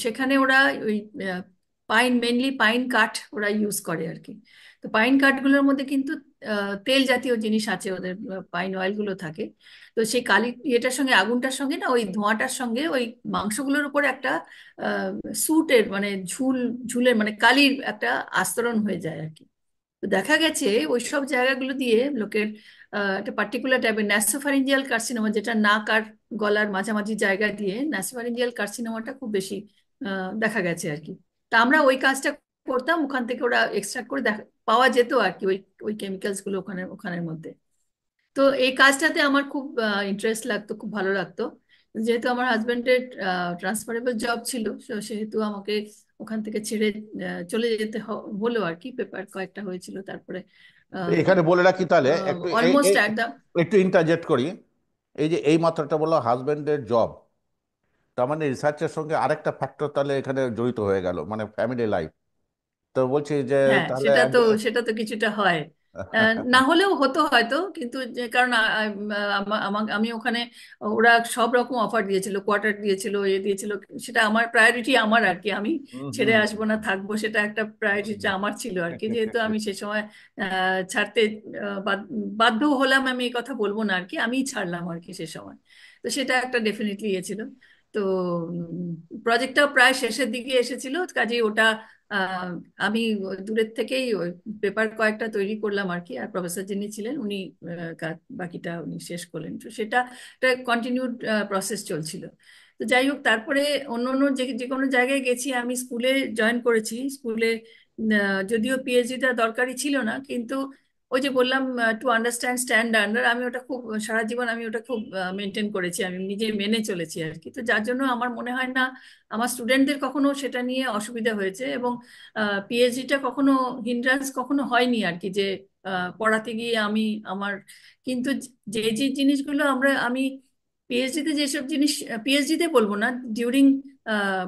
B: সেখানে ওরা ওই পাইন, মেনলি পাইন কাঠ ওরা ইউজ করে আর কি। তো পাইন কাঠগুলোর মধ্যে কিন্তু তেল জাতীয় জিনিস আছে, ওদের পাইন অয়েলগুলো থাকে। তো সেই ইয়েটার সঙ্গে, আগুনটার সঙ্গে না, ওই ধোঁয়াটার সঙ্গে ওই মাংসগুলোর উপর একটা স্যুটের মানে ঝুলের মানে কালির একটা আস্তরণ হয়ে যায় আর কি। তো দেখা গেছে ওই সব জায়গাগুলো দিয়ে লোকের একটা পার্টিকুলার টাইপের ন্যাসোফ্যারিঞ্জিয়াল কার্সিনোমা, যেটা নাক আর গলার মাঝামাঝি জায়গা দিয়ে ন্যাসোফ্যারিঞ্জিয়াল কার্সিনোমাটা খুব বেশি দেখা গেছে আর কি। তা আমরা ওই কাজটা করতাম, ওখান থেকে ওরা এক্সট্রাক্ট করে পাওয়া যেত আর কি, ওই ওই কেমিক্যালস গুলো ওখানের মধ্যে। তো এই কাজটাতে আমার খুব ইন্টারেস্ট লাগতো, খুব ভালো লাগতো। যেহেতু আমার হাজবেন্ডের ট্রান্সফারেবল জব ছিল, সেহেতু আমাকে ওখান থেকে ছেড়ে চলে যেতে হলো আর কি। পেপার কয়েকটা হয়েছিল, তারপরে
A: এখানে বলে রাখি তাহলে একটু
B: অলমোস্ট অ্যাট দা।
A: একটু ইন্টারজেক্ট করি। এই যে এই মাত্রাটা বললো হাজবেন্ডের জব, তার মানে রিসার্চের সঙ্গে আরেকটা ফ্যাক্টর তাহলে এখানে জড়িত হয়ে গেল, মানে ফ্যামিলি লাইফ। তো বলছি যে
B: হ্যাঁ,
A: তাহলে
B: সেটা তো কিছুটা হয়। না হলেও হতো হয়তো, কিন্তু যে কারণ আমি ওখানে, ওরা সব রকম অফার দিয়েছিল, কোয়ার্টার দিয়েছিল, দিয়েছিল। সেটা আমার প্রায়োরিটি, আমার আর কি। আমি
A: হুম
B: ছেড়ে
A: হুম
B: আসবো না, থাকবো, সেটা একটা প্রায়োরিটি আমার ছিল আর কি। যেহেতু আমি সে সময় ছাড়তে বাধ্য হলাম, আমি এই কথা বলবো না আর কি, আমিই ছাড়লাম আর কি সে সময়। তো সেটা একটা ডেফিনেটলি ইয়ে ছিল। তো প্রজেক্টটা প্রায় শেষের দিকে এসেছিল, কাজেই ওটা আহ, আমি দূরের থেকেই ওই পেপার কয়েকটা তৈরি করলাম আর কি। আর প্রফেসর যিনি ছিলেন উনি বাকিটা উনি শেষ করলেন। তো সেটা একটা কন্টিনিউড প্রসেস চলছিল। তো যাই হোক, তারপরে অন্য অন্য যে যে কোনো জায়গায় গেছি, আমি স্কুলে জয়েন করেছি। স্কুলে যদিও পিএইচডিটা দরকারি ছিল না, কিন্তু ওই যে বললাম, টু আন্ডারস্ট্যান্ড স্ট্যান্ডার্ড, আমি ওটা খুব সারা জীবন আমি ওটা খুব মেনটেন করেছি, আমি নিজে মেনে চলেছি আর কি। তো যার জন্য আমার মনে হয় না আমার স্টুডেন্টদের কখনো সেটা নিয়ে অসুবিধা হয়েছে, এবং পিএইচডিটা কখনো হিন্ড্রান্স কখনো হয়নি আর কি, যে পড়াতে গিয়ে আমি আমার। কিন্তু যে যে জিনিসগুলো আমি পিএইচডিতে যেসব জিনিস, পিএইচডিতে বলবো না, ডিউরিং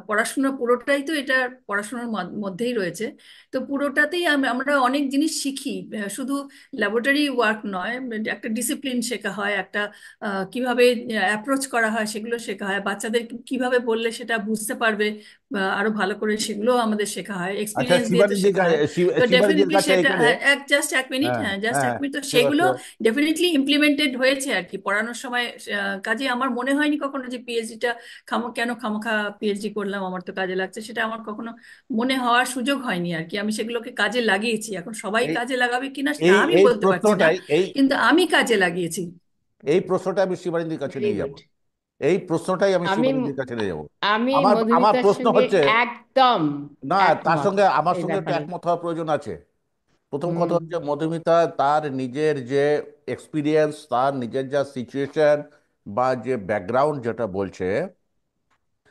B: পড়াশোনা পুরোটাই তো এটা পড়াশোনার মধ্যেই রয়েছে। তো পুরোটাতেই আমরা অনেক জিনিস শিখি, শুধু ল্যাবরেটরি ওয়ার্ক নয়। একটা ডিসিপ্লিন শেখা হয়, একটা কিভাবে অ্যাপ্রোচ করা হয় সেগুলো শেখা হয়, বাচ্চাদের কিভাবে বললে সেটা বুঝতে পারবে আরো ভালো করে, সেগুলো আমাদের শেখা হয়,
A: আচ্ছা,
B: এক্সপিরিয়েন্স দিয়ে তো
A: শিবানীর
B: শেখা হয়। তো
A: শিবানীর
B: ডেফিনেটলি
A: কাছে
B: সেটা,
A: এখানে।
B: জাস্ট এক মিনিট,
A: হ্যাঁ
B: হ্যাঁ জাস্ট
A: হ্যাঁ,
B: এক মিনিট। তো
A: শিওর
B: সেগুলো
A: শিওর।
B: ডেফিনেটলি ইমপ্লিমেন্টেড হয়েছে আর কি পড়ানোর সময়। কাজে আমার মনে হয়নি কখনো যে পিএইচডিটা কেন খামোখা পিএইচডি করলাম, আমার তো কাজে লাগছে, সেটা আমার কখনো মনে হওয়ার সুযোগ হয়নি আর কি। আমি সেগুলোকে কাজে লাগিয়েছি। এখন সবাই
A: এই
B: কাজে লাগাবে কিনা সেটা
A: এই
B: আমি
A: এই
B: বলতে পারছি না,
A: প্রশ্নটাই এই
B: কিন্তু আমি কাজে লাগিয়েছি।
A: এই প্রশ্নটা আমি শিবানীর কাছে
C: ভেরি
A: নিয়ে যাব।
C: গুড।
A: এই প্রশ্নটাই আমি
C: আমি
A: শিবানীর কাছে নিয়ে যাব।
C: আমি
A: আমার আমার
C: মধুমিতার
A: প্রশ্ন
C: সঙ্গে
A: হচ্ছে,
C: একদম
A: না, তার
C: একমত
A: সঙ্গে আমার
C: এই
A: সঙ্গে একটু
C: ব্যাপারে।
A: একমত হওয়ার প্রয়োজন আছে। প্রথম কথা
C: হুম
A: হচ্ছে মধুমিতা তার নিজের যে এক্সপিরিয়েন্স, তার নিজের যা সিচুয়েশন বা যে ব্যাকগ্রাউন্ড যেটা বলছে,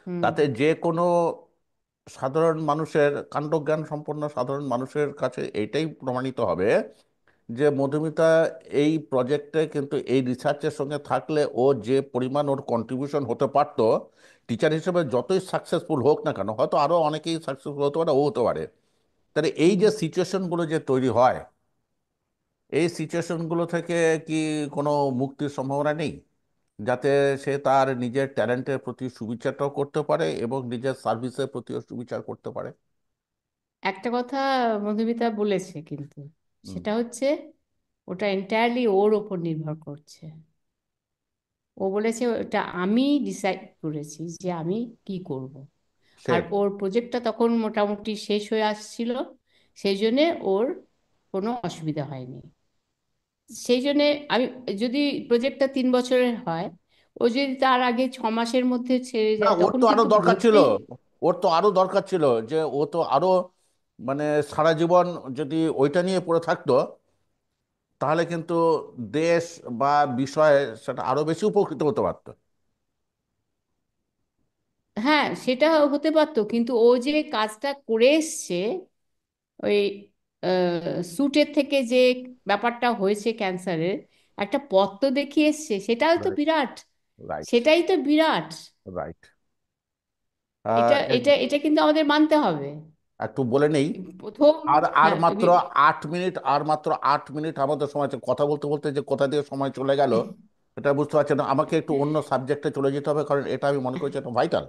C: হুম।
A: তাতে যে কোনো সাধারণ মানুষের, কাণ্ডজ্ঞান সম্পন্ন সাধারণ মানুষের কাছে এইটাই প্রমাণিত হবে যে মধুমিতা এই প্রজেক্টে কিন্তু এই রিসার্চের সঙ্গে থাকলে ও যে পরিমাণ ওর কন্ট্রিবিউশন হতে পারতো, টিচার হিসেবে যতই সাকসেসফুল হোক না কেন, হয়তো আরও অনেকেই সাকসেসফুল হতে পারে, ও হতে পারে। তাহলে এই
C: হুম।
A: যে সিচুয়েশনগুলো যে তৈরি হয়, এই সিচুয়েশনগুলো থেকে কি কোনো মুক্তির সম্ভাবনা নেই, যাতে সে তার নিজের ট্যালেন্টের প্রতি সুবিচারটাও করতে পারে এবং নিজের সার্ভিসের প্রতিও সুবিচার করতে পারে?
C: একটা কথা মধুমিতা বলেছে কিন্তু,
A: হুম,
C: সেটা হচ্ছে ওটা এন্টায়ারলি ওর ওপর নির্ভর করছে। ও বলেছে ওটা আমি ডিসাইড করেছি যে আমি কি করব। আর
A: সেম।
C: ওর প্রজেক্টটা তখন মোটামুটি শেষ হয়ে আসছিল, সেই জন্যে ওর কোনো অসুবিধা হয়নি। সেই জন্যে আমি, যদি প্রজেক্টটা 3 বছরের হয়, ও যদি তার আগে 6 মাসের মধ্যে ছেড়ে
A: না,
C: যায়
A: ওর
C: তখন
A: তো আরো
C: কিন্তু
A: দরকার ছিল।
C: বুঝতেই।
A: ওর তো আরো দরকার ছিল যে ও তো আরো, মানে সারা জীবন যদি ওইটা নিয়ে পড়ে থাকতো, তাহলে কিন্তু দেশ বা বিষয়ে সেটা আরো বেশি উপকৃত হতে পারতো।
C: হ্যাঁ, সেটা হতে পারতো, কিন্তু ও যে কাজটা করে এসছে, ওই স্যুটের থেকে যে ব্যাপারটা হয়েছে ক্যান্সারের, একটা পথ তো দেখিয়ে এসছে, সেটাও তো
A: রাইট
C: বিরাট।
A: রাইট
C: সেটাই তো বিরাট।
A: রাইট।
C: এটা এটা এটা কিন্তু আমাদের মানতে হবে।
A: একটু বলে নেই।
C: প্রথম।
A: আর আর
C: হ্যাঁ
A: মাত্র 8 মিনিট, আর মাত্র 8 মিনিট আমাদের সময় আছে। কথা বলতে বলতে যে কোথা দিয়ে সময় চলে গেল এটা বুঝতে পারছি না। আমাকে একটু অন্য সাবজেক্টে চলে যেতে হবে, কারণ এটা আমি মনে করছি এটা ভাইটাল।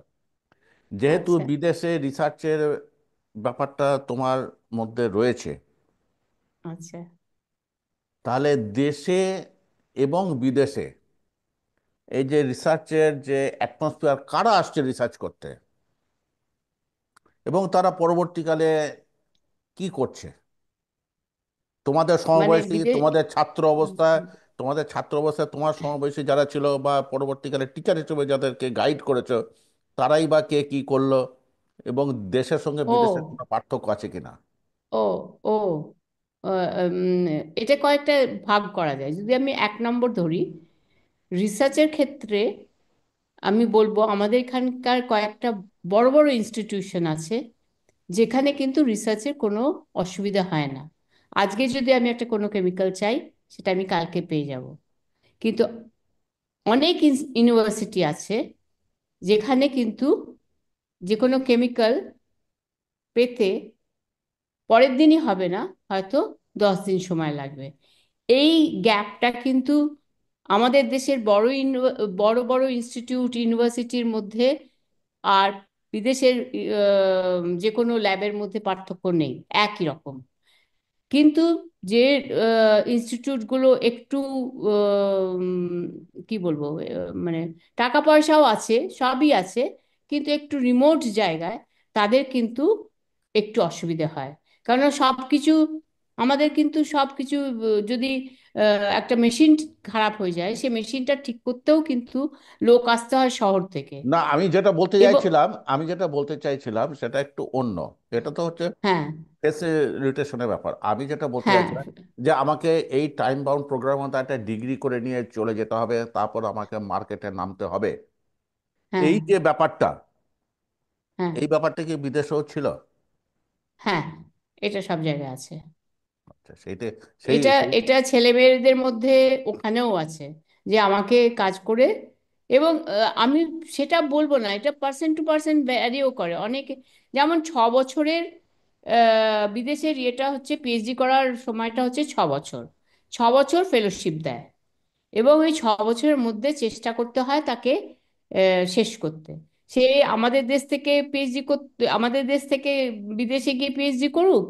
A: যেহেতু
C: আচ্ছা
A: বিদেশে রিসার্চের ব্যাপারটা তোমার মধ্যে রয়েছে,
C: আচ্ছা।
A: তাহলে দেশে এবং বিদেশে এই যে রিসার্চের যে অ্যাটমসফিয়ার, কারা আসছে রিসার্চ করতে এবং তারা পরবর্তীকালে কি করছে, তোমাদের
C: মানে
A: সমবয়সী,
C: বিদেশ।
A: তোমাদের ছাত্র অবস্থায়, তোমাদের ছাত্র অবস্থায় তোমার সমবয়সী যারা ছিল বা পরবর্তীকালে টিচার হিসেবে যাদেরকে গাইড করেছো, তারাই বা কে কি করলো, এবং দেশের সঙ্গে বিদেশের
C: ও
A: কোনো পার্থক্য আছে কিনা?
C: ও ও এটা কয়েকটা ভাগ করা যায়। যদি আমি 1 নম্বর ধরি, রিসার্চের ক্ষেত্রে আমি বলবো আমাদের এখানকার কয়েকটা বড় বড় ইনস্টিটিউশন আছে যেখানে কিন্তু রিসার্চের কোনো অসুবিধা হয় না। আজকে যদি আমি একটা কোনো কেমিক্যাল চাই, সেটা আমি কালকে পেয়ে যাব। কিন্তু অনেক ইউনিভার্সিটি আছে যেখানে কিন্তু যে কোনো কেমিক্যাল পেতে পরের দিনই হবে না, হয়তো 10 দিন সময় লাগবে। এই গ্যাপটা কিন্তু আমাদের দেশের বড় বড় ইনস্টিটিউট ইউনিভার্সিটির মধ্যে আর বিদেশের যে কোনো ল্যাবের মধ্যে পার্থক্য নেই, একই রকম। কিন্তু যে ইনস্টিটিউটগুলো একটু কি বলবো, মানে টাকা পয়সাও আছে, সবই আছে, কিন্তু একটু রিমোট জায়গায়, তাদের কিন্তু একটু অসুবিধে হয়। কারণ সব কিছু, আমাদের কিন্তু সব কিছু যদি একটা মেশিন খারাপ হয়ে যায়, সে মেশিনটা ঠিক করতেও কিন্তু লোক আসতে হয় শহর থেকে।
A: না, আমি যেটা বলতে
C: এবং
A: চাইছিলাম, আমি যেটা বলতে চাইছিলাম সেটা একটু অন্য। এটা তো হচ্ছে
C: হ্যাঁ,
A: ফেসিলিটেশনের ব্যাপার। আমি যেটা বলতে
C: হ্যাঁ,
A: চাইছিলাম যে আমাকে এই টাইম বাউন্ড প্রোগ্রাম মধ্যে একটা ডিগ্রি করে নিয়ে চলে যেতে হবে, তারপর আমাকে মার্কেটে নামতে হবে,
C: হ্যাঁ,
A: এই যে ব্যাপারটা,
C: হ্যাঁ,
A: এই ব্যাপারটা কি বিদেশেও ছিল?
C: হ্যাঁ, এটা সব জায়গায় আছে।
A: আচ্ছা, সেইটা, সেই
C: এটা
A: সেই
C: এটা ছেলেমেয়েদের মধ্যে ওখানেও আছে, যে আমাকে কাজ করে। এবং আমি সেটা বলবো না, এটা পার্সেন্ট টু পার্সেন্ট ভ্যারিও করে অনেকে। যেমন 6 বছরের বিদেশের এটা হচ্ছে, পিএইচডি করার সময়টা হচ্ছে 6 বছর। 6 বছর ফেলোশিপ দেয়, এবং এই 6 বছরের মধ্যে চেষ্টা করতে হয় তাকে শেষ করতে। সে আমাদের দেশ থেকে পিএইচডি করতে, আমাদের দেশ থেকে বিদেশে গিয়ে পিএইচডি করুক,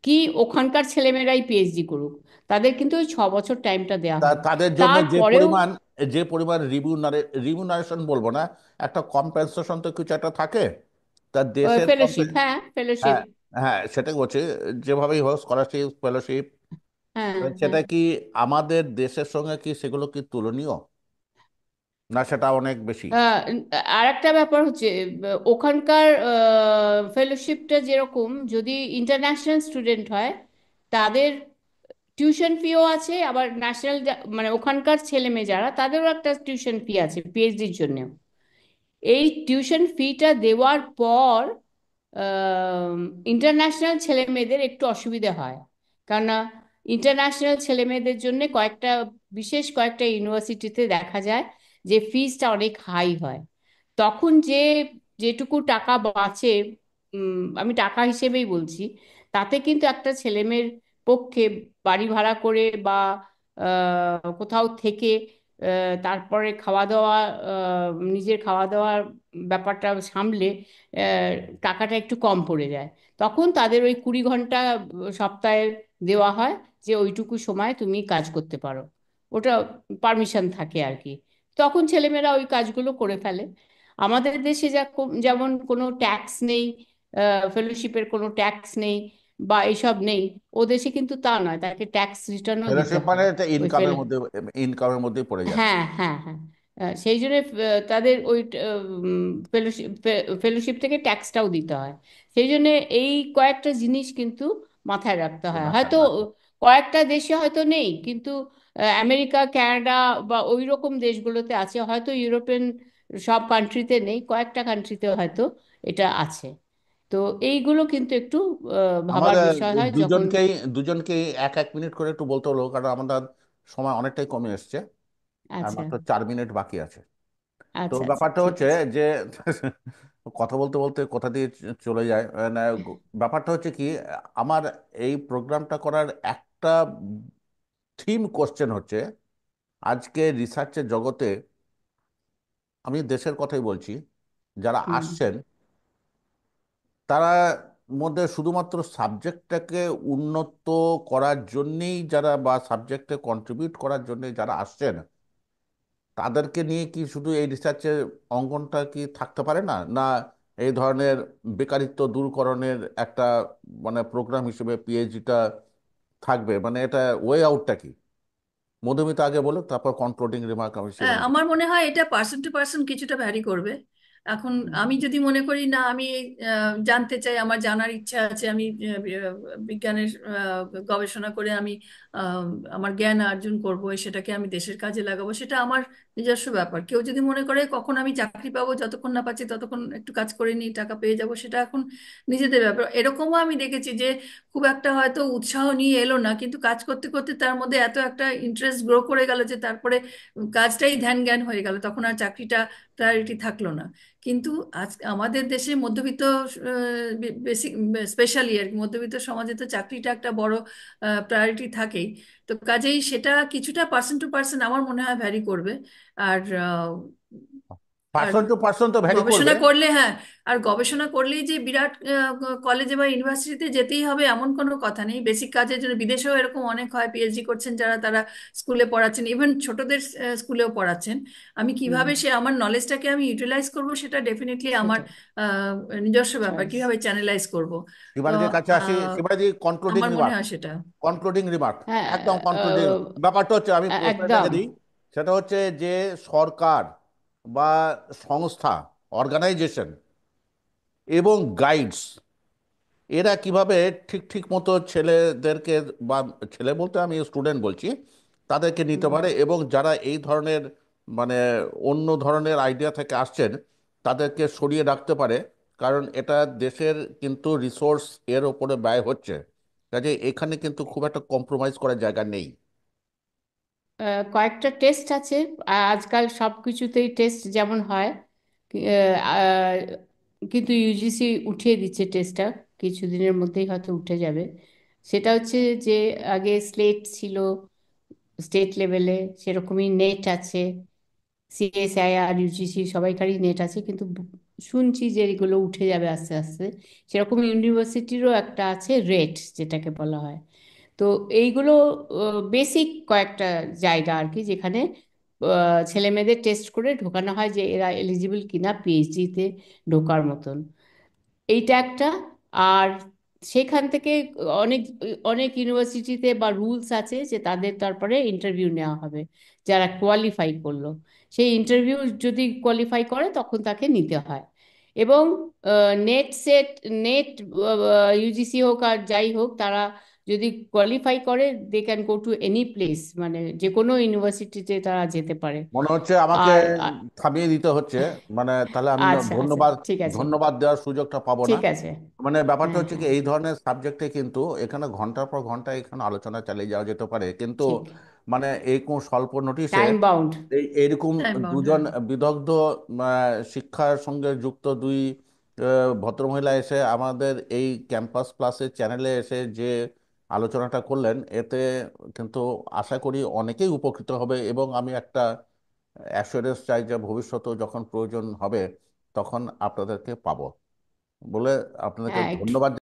C: কি ওখানকার ছেলেমেয়েরাই পিএইচডি করুক, তাদের কিন্তু ওই 6 বছর টাইমটা দেওয়া হয়।
A: তাদের জন্য যে
C: তারপরেও
A: পরিমাণ, যে পরিমাণ রিমিউনারেশন বলবো না, একটা কম্পেনসেশন তো কিছু একটা থাকে তার দেশের
C: ফেলোশিপ, হ্যাঁ, ফেলোশিপ,
A: হ্যাঁ, হ্যাঁ, সেটাই বলছি, যেভাবেই হোক, স্কলারশিপ, ফেলোশিপ,
C: হ্যাঁ,
A: সেটা
C: হ্যাঁ।
A: কি আমাদের দেশের সঙ্গে কি সেগুলো কি তুলনীয়, না সেটা অনেক বেশি?
C: আর একটা ব্যাপার হচ্ছে, ওখানকার ফেলোশিপটা যেরকম, যদি ইন্টারন্যাশনাল স্টুডেন্ট হয়, তাদের টিউশন ফিও আছে। আবার ন্যাশনাল, মানে ওখানকার ছেলে মেয়ে যারা, তাদেরও একটা টিউশন ফি আছে পিএইচডির জন্য। এই টিউশন ফিটা দেওয়ার পর ইন্টারন্যাশনাল ছেলে মেয়েদের একটু অসুবিধা হয়। কেননা ইন্টারন্যাশনাল ছেলে মেয়েদের জন্য বিশেষ কয়েকটা ইউনিভার্সিটিতে দেখা যায় যে ফিসটা অনেক হাই হয়। তখন যেটুকু টাকা বাঁচে, আমি টাকা হিসেবেই বলছি, তাতে কিন্তু একটা ছেলেমেয়ের পক্ষে বাড়ি ভাড়া করে বা কোথাও থেকে তারপরে খাওয়া দাওয়া, নিজের খাওয়া দাওয়ার ব্যাপারটা সামলে আহ, টাকাটা একটু কম পড়ে যায়। তখন তাদের ওই 20 ঘন্টা সপ্তাহে দেওয়া হয়, যে ওইটুকু সময় তুমি কাজ করতে পারো, ওটা পারমিশন থাকে আর কি। তখন ছেলেমেয়েরা ওই কাজগুলো করে ফেলে। আমাদের দেশে যেমন কোনো ট্যাক্স নেই, ফেলোশিপের কোনো ট্যাক্স নেই বা এইসব নেই, ও দেশে কিন্তু তা নয়, তাকে ট্যাক্স রিটার্নও দিতে
A: ফেলোশিপ মানে
C: হয়।
A: এটা
C: ওই
A: ইনকামের মধ্যে, ইনকামের মধ্যেই পড়ে যাচ্ছে।
C: হ্যাঁ, হ্যাঁ, হ্যাঁ। সেই জন্য তাদের ওই ফেলোশিপ ফেলোশিপ থেকে ট্যাক্সটাও দিতে হয়। সেই জন্য এই কয়েকটা জিনিস কিন্তু মাথায় রাখতে হয়।
A: মাথায়
C: হয়তো
A: রাখে।
C: কয়েকটা দেশে হয়তো নেই, কিন্তু আমেরিকা, কানাডা বা ওই রকম দেশগুলোতে আছে, হয়তো ইউরোপিয়ান সব কান্ট্রিতে নেই, কয়েকটা কান্ট্রিতে হয়তো এটা আছে। তো এইগুলো কিন্তু একটু ভাবার
A: আমাদের
C: বিষয় হয় যখন।
A: দুজনকেই দুজনকেই এক এক মিনিট করে একটু বলতে হলো, কারণ আমাদের সময় অনেকটাই কমে এসছে, আর
C: আচ্ছা,
A: মাত্র 4 মিনিট বাকি আছে। তো
C: আচ্ছা, আচ্ছা,
A: ব্যাপারটা
C: ঠিক
A: হচ্ছে
C: আছে।
A: যে কথা বলতে বলতে কোথা দিয়ে চলে যায়, মানে ব্যাপারটা হচ্ছে কি, আমার এই প্রোগ্রামটা করার একটা থিম কোশ্চেন হচ্ছে, আজকে রিসার্চের জগতে, আমি দেশের কথাই বলছি, যারা
C: হুম।
A: আসছেন তারা মধ্যে শুধুমাত্র সাবজেক্টটাকে উন্নত করার জন্যেই যারা, বা সাবজেক্টে কন্ট্রিবিউট করার জন্যে যারা আসছেন, তাদেরকে নিয়ে কি শুধু এই রিসার্চের অঙ্গনটা কি থাকতে পারে না, না এই ধরনের বেকারিত্ব দূরকরণের একটা মানে প্রোগ্রাম হিসেবে পিএইচডিটা থাকবে, মানে এটা ওয়ে আউটটা কি? মধুমিতা আগে বলো, তারপর কনক্লুডিং রিমার্ক আমি
B: হ্যাঁ,
A: সেখানে
B: আমার মনে হয় এটা পার্সন টু পার্সন কিছুটা ভ্যারি করবে। এখন আমি যদি মনে করি না, আমি জানতে চাই, আমার জানার ইচ্ছা আছে, আমি বিজ্ঞানের গবেষণা করে আমি আহ, আমার জ্ঞান অর্জন করব, সেটাকে আমি দেশের কাজে লাগাবো, সেটা আমার নিজস্ব ব্যাপার। কেউ যদি মনে করে কখন আমি চাকরি পাবো, যতক্ষণ না পাচ্ছি ততক্ষণ একটু কাজ করে নিই, টাকা পেয়ে যাব, সেটা এখন নিজেদের ব্যাপার। এরকমও আমি দেখেছি যে খুব একটা হয়তো উৎসাহ নিয়ে এলো না, কিন্তু কাজ করতে করতে তার মধ্যে এত একটা ইন্টারেস্ট গ্রো করে গেল যে তারপরে কাজটাই ধ্যান জ্ঞান হয়ে গেল, তখন আর চাকরিটা প্রায়োরিটি থাকলো না। কিন্তু আজ আমাদের দেশে মধ্যবিত্ত, বেসিক স্পেশালি আর কি, মধ্যবিত্ত সমাজে তো চাকরিটা একটা বড় প্রায়োরিটি থাকেই। তো কাজেই সেটা কিছুটা পার্সন টু পার্সন আমার মনে হয় ভ্যারি করবে। আর আর
A: পার্সন টু পার্সন তো ভ্যারি করবে।
B: গবেষণা করলে, হ্যাঁ, আর গবেষণা করলেই যে বিরাট কলেজে বা ইউনিভার্সিটিতে যেতেই হবে এমন কোনো কথা নেই। বেসিক কাজের জন্য বিদেশেও এরকম অনেক হয়, পিএইচডি করছেন যারা, তারা স্কুলে পড়াচ্ছেন, ইভেন ছোটদের স্কুলেও পড়াচ্ছেন। আমি
C: হুম,
B: কিভাবে সে আমার নলেজটাকে আমি ইউটিলাইজ করব, সেটা ডেফিনেটলি আমার
C: সেটা
B: আহ, নিজস্ব ব্যাপার,
C: চয়েস।
B: কিভাবে চ্যানেলাইজ করব। তো
A: শিবানীদের কাছে আসি। শিবানীজি, কনক্লুডিং
B: আমার মনে
A: রিমার্ক।
B: হয় সেটা।
A: Concluding remark.
C: হ্যাঁ,
A: একদম কনক্লুডিং।
C: আহ,
A: ব্যাপারটা হচ্ছে, আমি প্রশ্নটা
C: একদম।
A: আগে দিই। সেটা হচ্ছে যে সরকার বা সংস্থা, অর্গানাইজেশন এবং গাইডস, এরা কিভাবে ঠিক ঠিক মতো ছেলেদেরকে, বা ছেলে বলতে আমি স্টুডেন্ট বলছি, তাদেরকে নিতে
C: হুম।
A: পারে, এবং যারা এই ধরনের মানে অন্য ধরনের আইডিয়া থেকে আসছেন তাদেরকে সরিয়ে রাখতে পারে। কারণ এটা দেশের কিন্তু রিসোর্স এর ওপরে ব্যয় হচ্ছে, কাজে এখানে কিন্তু খুব একটা কম্প্রোমাইজ করার জায়গা নেই।
C: কয়েকটা টেস্ট আছে। আজকাল সব কিছুতেই টেস্ট যেমন হয়, কিন্তু ইউজিসি উঠিয়ে দিচ্ছে টেস্টটা, কিছুদিনের মধ্যেই হয়তো উঠে যাবে। সেটা হচ্ছে যে আগে স্লেট ছিল স্টেট লেভেলে, সেরকমই নেট আছে, সিএসআইআর ইউজিসি সবাইকারই নেট আছে, কিন্তু শুনছি যে এগুলো উঠে যাবে আস্তে আস্তে। সেরকম ইউনিভার্সিটিরও একটা আছে রেট, যেটাকে বলা হয়। তো এইগুলো বেসিক কয়েকটা জায়গা আর কি, যেখানে ছেলে মেয়েদের টেস্ট করে ঢোকানো হয় যে এরা এলিজিবল কিনা পিএইচডিতে ঢোকার মতন। এইটা একটা। আর সেখান থেকে অনেক অনেক ইউনিভার্সিটিতে বা রুলস আছে যে তাদের তারপরে ইন্টারভিউ নেওয়া হবে, যারা কোয়ালিফাই করলো। সেই ইন্টারভিউ যদি কোয়ালিফাই করে তখন তাকে নিতে হয়। এবং নেট সেট, নেট, ইউজিসি হোক আর যাই হোক, তারা যদি কোয়ালিফাই করে they can go to any place, মানে যে কোনো ইউনিভার্সিটিতে তারা যেতে পারে।
A: মনে হচ্ছে আমাকে
C: আর
A: থামিয়ে দিতে হচ্ছে, মানে তাহলে আমি
C: আচ্ছা আচ্ছা,
A: ধন্যবাদ,
C: ঠিক আছে।
A: ধন্যবাদ দেওয়ার সুযোগটা পাবো না।
C: ঠিক আছে।
A: মানে ব্যাপারটা
C: হ্যাঁ
A: হচ্ছে কি,
C: হ্যাঁ,
A: এই ধরনের সাবজেক্টে কিন্তু এখানে ঘন্টার পর ঘন্টা এখানে আলোচনা চালিয়ে যাওয়া যেতে পারে, কিন্তু
C: ঠিক।
A: মানে এই কোন স্বল্প নোটিশে
C: টাইম বাউন্ড।
A: এইরকম
B: টাইম বাউন্ড,
A: দুজন
B: হ্যাঁ।
A: বিদগ্ধ শিক্ষার সঙ্গে যুক্ত দুই ভদ্রমহিলা এসে আমাদের এই ক্যাম্পাস প্লাসের চ্যানেলে এসে যে আলোচনাটা করলেন, এতে কিন্তু আশা করি অনেকেই উপকৃত হবে, এবং আমি একটা অ্যাসুরেন্স চাই যে ভবিষ্যতেও যখন প্রয়োজন হবে তখন আপনাদেরকে পাবো বলে আপনাদেরকে
C: হ্যাঁ,
A: ধন্যবাদ